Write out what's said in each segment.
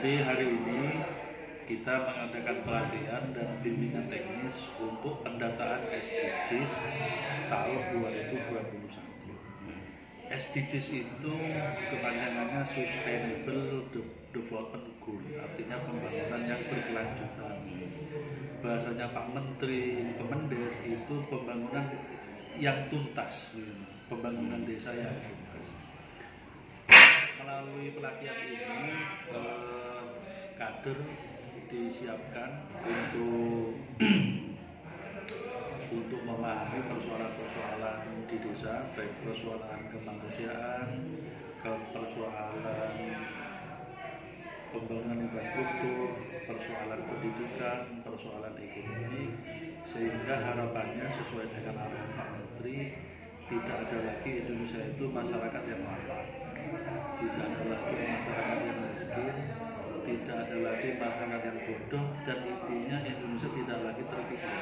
Jadi hari ini kita mengadakan pelatihan dan bimbingan teknis untuk pendataan SDGs tahun 2021. SDGs itu kepanjangannya Sustainable Development Goal, artinya pembangunan yang berkelanjutan. Bahasanya Pak Menteri Kemendes itu pembangunan yang tuntas, pembangunan desa yang tuntas. Melalui pelatihan ini kader disiapkan untuk memahami persoalan-persoalan di desa, baik persoalan kemanusiaan, persoalan pembangunan infrastruktur, persoalan pendidikan, persoalan ekonomi, sehingga harapannya sesuai dengan arahan Pak Menteri, tidak ada lagi Indonesia itu masyarakat yang lapar, tidak ada lagi masyarakat yang miskin, tidak ada lagi masyarakat yang bodoh, dan intinya Indonesia tidak lagi tertinggal,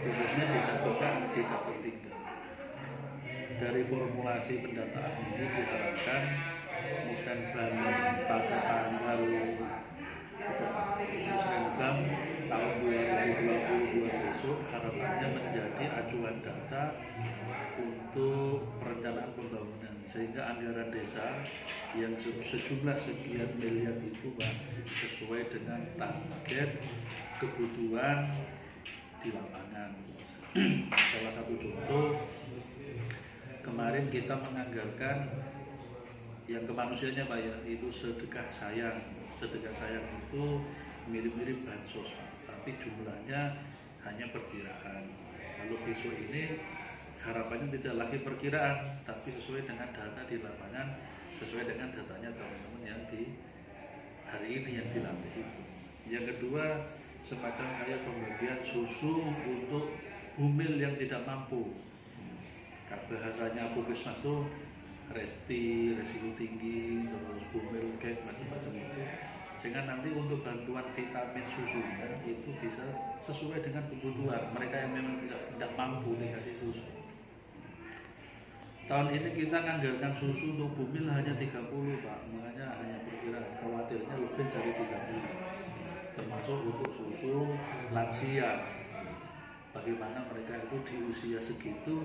khususnya desa-desa tidak tertinggal. Dari formulasi pendataan ini diharapkan Musrenbang pada tanggal Musrenbang tahun 2022 besok harapannya menjadi acuan data untuk perencanaan pembangunan, sehingga anggaran desa yang sejumlah sekian miliar itu sesuai dengan target kebutuhan di lapangan. Salah satu contoh, kemarin kita menganggarkan yang kemanusiaannya Pak ya, itu sedekah sayang. Sedekah sayang itu mirip-mirip bansos, tapi jumlahnya hanya perkiraan. Lalu besok ini harapannya tidak lagi perkiraan, tapi sesuai dengan data di lapangan, sesuai dengan datanya teman-teman yang di hari ini yang dilatih itu. Yang kedua, semacam kayak pembagian susu untuk bumil yang tidak mampu. Bahasanya Puskesmas itu resiko tinggi, terus bumil kayak macam-macam itu, sehingga nanti untuk bantuan vitamin susunya itu bisa sesuai dengan kebutuhan mereka yang memang tidak mampu dikasih susu. Tahun ini kita nganggarkan susu untuk bumil hanya 30 Pak, makanya hanya perkiraan, khawatirnya lebih dari 30, termasuk untuk susu lansia. Bagaimana mereka itu di usia segitu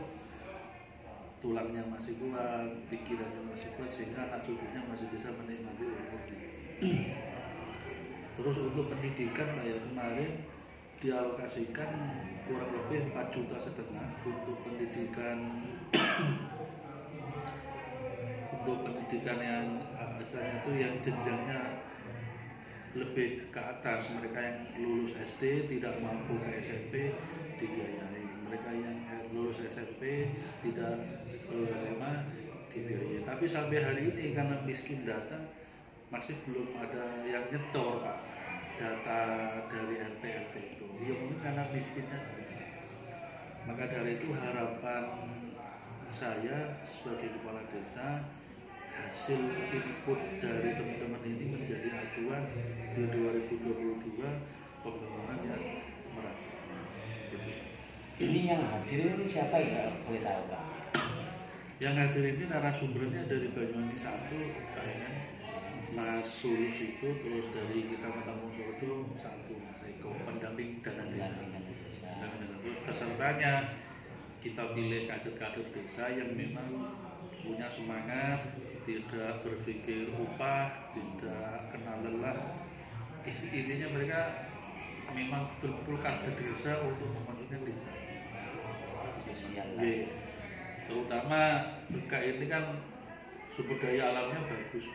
tulangnya masih kuat, pikirannya masih kuat, sehingga anak cucunya masih bisa menikmati umurnya. Terus untuk pendidikan kayak kemarin dialokasikan kurang lebih 4,5 juta untuk pendidikan yang istilahnya itu yang jenjangnya lebih ke atas. Mereka yang lulus SD tidak mampu ke SMP dibiayai, mereka yang lulus SMP tidak lulus SMA dibiayai. Tapi sampai hari ini karena miskin data masih belum ada yang nyetor Pak, data dari RT itu. Ya mungkin karena miskinnya. Maka dari itu harapan saya sebagai kepala desa, hasil input dari teman-teman ini menjadi acuan di 2022 pembangunan yang merata. Gitu. Ini yang hadir ini siapa ya, boleh tahu Pak? Yang hadir ini narasumbernya dari Banyuwangi 1, kayaknya Mas Sulus itu, terus dari Kecamatan Wonosodo 1, Mas Eko, pendamping dana desa. Terus pesertanya kita pilih kader-kader desa yang memang punya semangat, tidak berpikir upah, tidak kenal lelah. Intinya mereka memang betul-betul kader desa untuk memajukan desa. Terutama BK ini kan sumber daya alamnya bagus,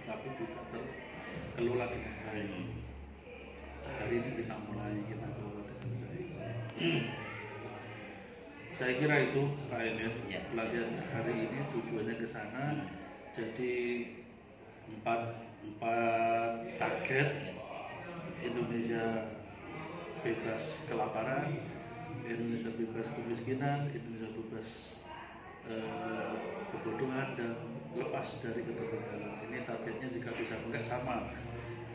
tapi tidak terkelola dengan baik. Hari ini kita kelola dengan baik. Saya kira itu Pak Emir, pelatihan hari ini tujuannya ke sana. Jadi 4 target: Indonesia bebas kelaparan, Indonesia bebas kemiskinan, Indonesia bebas kebodohan, dan lepas dari ketertinggalan. Ini targetnya jika bisa Bengkak sama.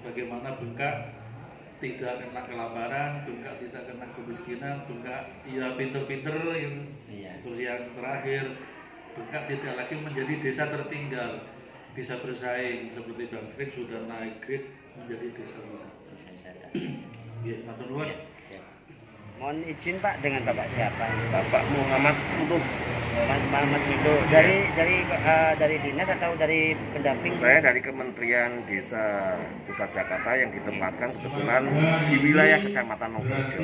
Bagaimana Bengkak tidak kena kelaparan, Bengkak tidak kena kemiskinan, Bengkak ya pinter-pinter. Terus yang terakhir, Bengkak tidak lagi menjadi desa tertinggal. bisa bersaing seperti Bangsering sudah naik grade menjadi desa wisata. Desa wisata. Ya, matur nuwun. Ya. Mohon izin Pak, dengan Bapak siapa? Bapak Muhammad Suluh. Muhammad Sido. Dari dinas atau dari pendamping? Saya dari Kementerian Desa Pusat Jakarta yang ditempatkan kebetulan di wilayah Kecamatan Nongsorejo.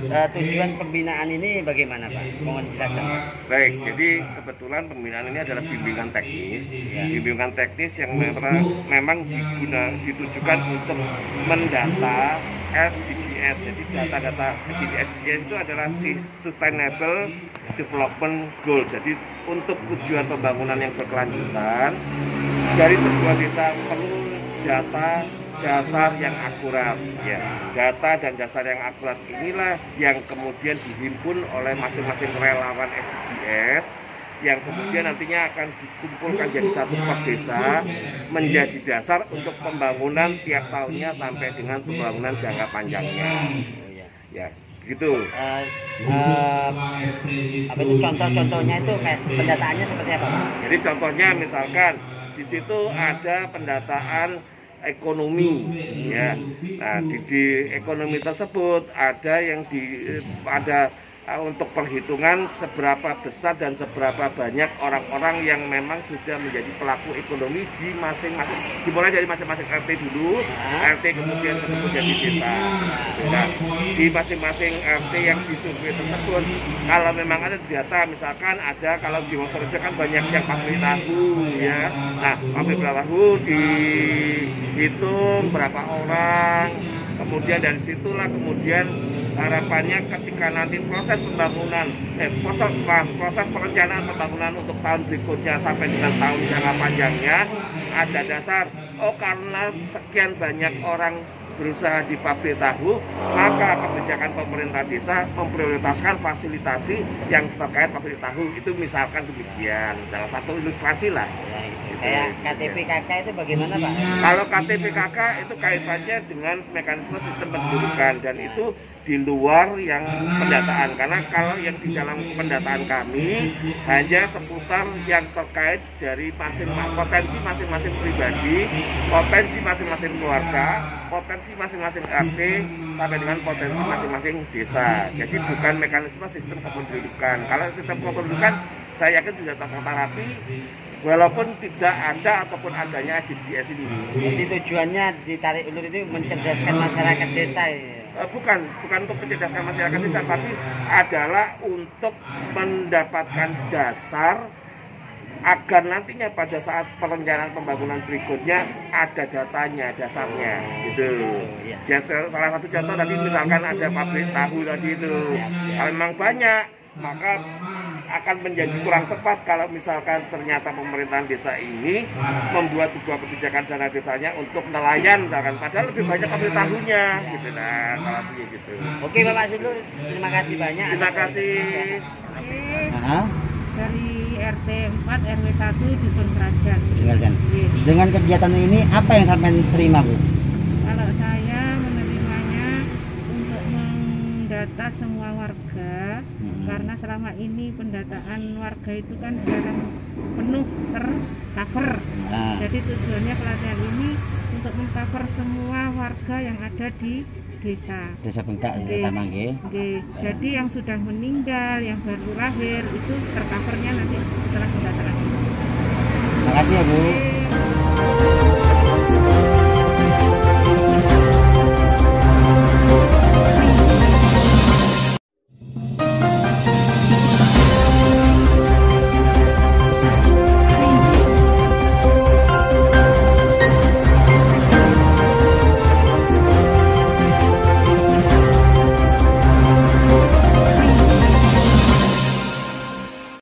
Nah, tujuan pembinaan ini bagaimana Pak? Mohon dijelaskan. Baik, jadi kebetulan pembinaan ini adalah bimbingan teknis, bimbingan teknis yang memang ditujukan untuk mendata SDGs. Jadi data-data SDGs itu adalah Sustainable Development Goal. Jadi untuk tujuan pembangunan yang berkelanjutan dari sebuah desa perlu data dasar yang akurat, ya. Data dan dasar yang akurat inilah yang kemudian dihimpun oleh masing-masing relawan SDGs yang kemudian nantinya akan dikumpulkan jadi satu per desa menjadi dasar untuk pembangunan tiap tahunnya sampai dengan pembangunan jangka panjangnya. Ya, gitu. Apa itu contoh-contohnya itu pendataannya seperti apa Pak? Jadi contohnya misalkan di situ ada pendataan ekonomi, ya. Nah di ekonomi tersebut ada yang ada untuk perhitungan seberapa besar dan seberapa banyak orang-orang yang memang sudah menjadi pelaku ekonomi di masing-masing, dimulai dari masing-masing RT dulu, RT kemudian menjadi desa. Nah, di masing-masing RT yang disurvei tersebut, kalau memang ada data, misalkan ada, kalau di Nongsorejo kan banyak yang pabrik tahu, ya. Nah, pabrik tahu dihitung berapa orang, kemudian dari situlah kemudian harapannya ketika nanti proses pembangunan, proses perencanaan pembangunan untuk tahun berikutnya sampai dengan tahun jangka panjangnya ada dasar, oh karena sekian banyak orang berusaha di pabrik tahu, maka kebijakan pemerintah desa memprioritaskan fasilitasi yang terkait pabrik tahu, itu misalkan demikian, salah satu ilustrasi lah. Kayak KTP KK itu bagaimana Pak? Kalau KTP KK itu kaitannya dengan mekanisme sistem pendudukan dan itu di luar yang pendataan, karena kalau yang di dalam pendataan kami hanya seputar yang terkait dari potensi masing-masing pribadi, potensi masing-masing keluarga, potensi masing-masing RT sampai dengan potensi masing-masing desa. Jadi bukan mekanisme sistem kependudukan. Kalau sistem kependudukan saya yakin sudah tertata rapi, walaupun tidak ada ataupun adanya SDGs ini. Jadi tujuannya ditarik ulur itu mencerdaskan masyarakat desa ya? Bukan untuk mencerdaskan masyarakat desa, tapi adalah untuk mendapatkan dasar agar nantinya pada saat perencanaan pembangunan berikutnya ada datanya, dasarnya, gitu. Ya, salah satu contoh tadi misalkan ada pabrik tahu tadi itu, kalau memang banyak maka akan menjadi kurang tepat kalau misalkan ternyata pemerintahan desa ini membuat sebuah kebijakan dana desanya untuk nelayan misalkan, padahal lebih banyak pabrik tahunya, gitu. Nah, salah satunya gitu. Oke Bapak Sulu, terima kasih banyak. Terima kasih. Dari RT 4 RW 1 Dusun Kerajaan. Dengan kegiatan ini apa yang sampai terima Bu? Kalau saya menerimanya untuk mendata semua warga, karena selama ini pendataan warga itu kan jarang penuh tercover. Jadi tujuannya pelatihan ini untuk mengcover semua warga yang ada di desa Bengkak terutama nggih. Jadi yang sudah meninggal, yang baru lahir itu tercovernya nanti setelah pendataan. Terima kasih ya Bu.